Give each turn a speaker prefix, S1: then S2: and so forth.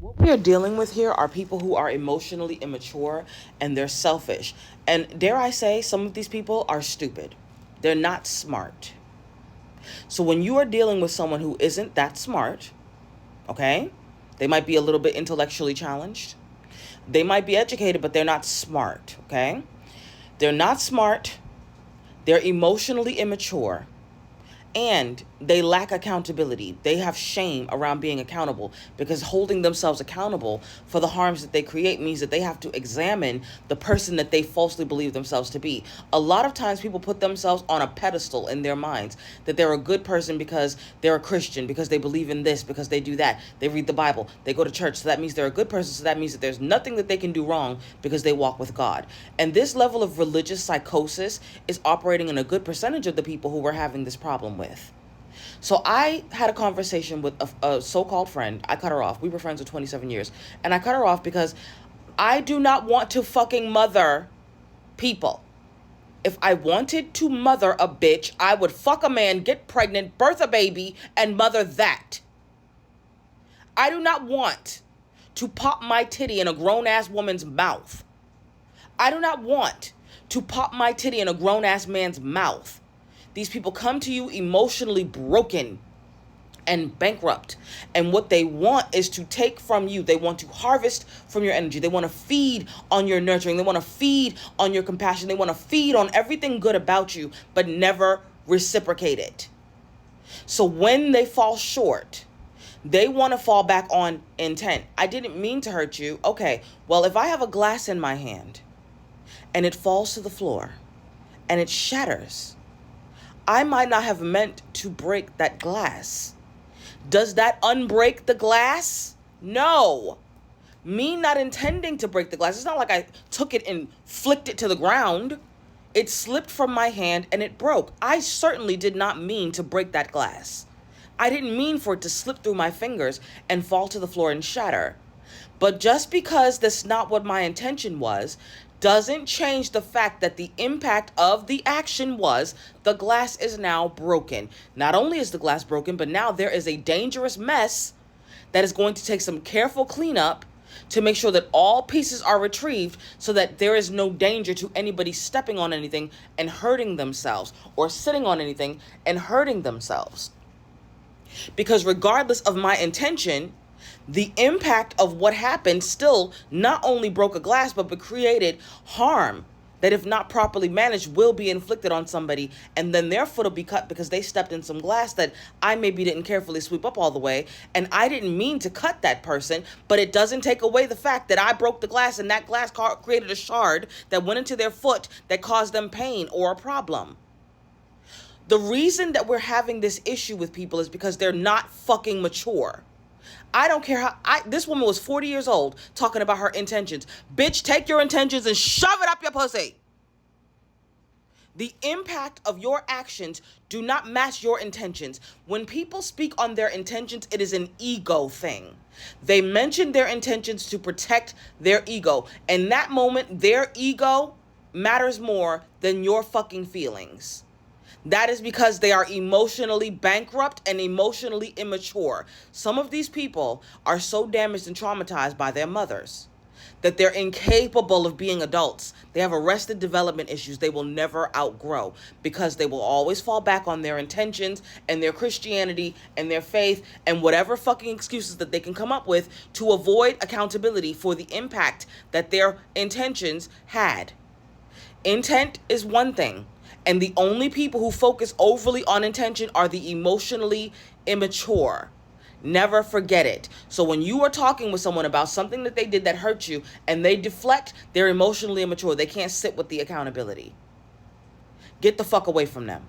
S1: What we are dealing with here are people who are emotionally immature and they're selfish. And dare I say, some of these people are stupid. They're not smart. So when you are dealing with someone who isn't that smart, okay, they might be a little bit intellectually challenged. They might be educated, but they're not smart, okay? They're not smart. They're emotionally immature. And they lack accountability. They have shame around being accountable because holding themselves accountable for the harms that they create means that they have to examine the person that they falsely believe themselves to be. A lot of times people put themselves on a pedestal in their minds that they're a good person because they're a Christian, because they believe in this, because they do that. They read the Bible, they go to church, so that means they're a good person, so that means that there's nothing that they can do wrong because they walk with God. And this level of religious psychosis is operating in a good percentage of the people who we're having this problem with. So I had a conversation with a so-called friend. I cut her off. We were friends for 27 years. And I cut her off because I do not want to fucking mother people. If I wanted to mother a bitch, I would fuck a man, get pregnant, birth a baby, and mother that. I do not want to pop my titty in a grown-ass woman's mouth. I do not want to pop my titty in a grown-ass man's mouth. These people come to you emotionally broken and bankrupt. And what they want is to take from you. They want to harvest from your energy. They want to feed on your nurturing. They want to feed on your compassion. They want to feed on everything good about you, but never reciprocate it. So when they fall short, they want to fall back on intent. I didn't mean to hurt you. Okay, well, if I have a glass in my hand and it falls to the floor and it shatters, I might not have meant to break that glass. Does that unbreak the glass? No. Me not intending to break the glass. It's not like I took it and flicked it to the ground. It slipped from my hand and it broke. I certainly did not mean to break that glass. I didn't mean for it to slip through my fingers and fall to the floor and shatter. But just because that's not what my intention was, doesn't change the fact that the impact of the action was the glass is now broken. Not only is the glass broken, but now there is a dangerous mess that is going to take some careful cleanup to make sure that all pieces are retrieved so that there is no danger to anybody stepping on anything and hurting themselves or sitting on anything and hurting themselves. Because regardless of my intention, the impact of what happened still not only broke a glass, but created harm that, if not properly managed, will be inflicted on somebody. And then their foot will be cut because they stepped in some glass that I maybe didn't carefully sweep up all the way. And I didn't mean to cut that person, but it doesn't take away the fact that I broke the glass and that glass created a shard that went into their foot that caused them pain or a problem. The reason that we're having this issue with people is because they're not fucking mature. I don't care how this woman was 40 years old talking about her intentions. Bitch, take your intentions and shove it up your pussy. The impact of your actions do not match your intentions. When people speak on their intentions, it is an ego thing. They mention their intentions to protect their ego. In that moment, their ego matters more than your fucking feelings. That is because they are emotionally bankrupt and emotionally immature. Some of these people are so damaged and traumatized by their mothers that they're incapable of being adults. They have arrested development issues they will never outgrow because they will always fall back on their intentions and their Christianity and their faith and whatever fucking excuses that they can come up with to avoid accountability for the impact that their intentions had. Intent is one thing. And the only people who focus overly on intention are the emotionally immature. Never forget it. So when you are talking with someone about something that they did that hurt you and they deflect, they're emotionally immature. They can't sit with the accountability. Get the fuck away from them.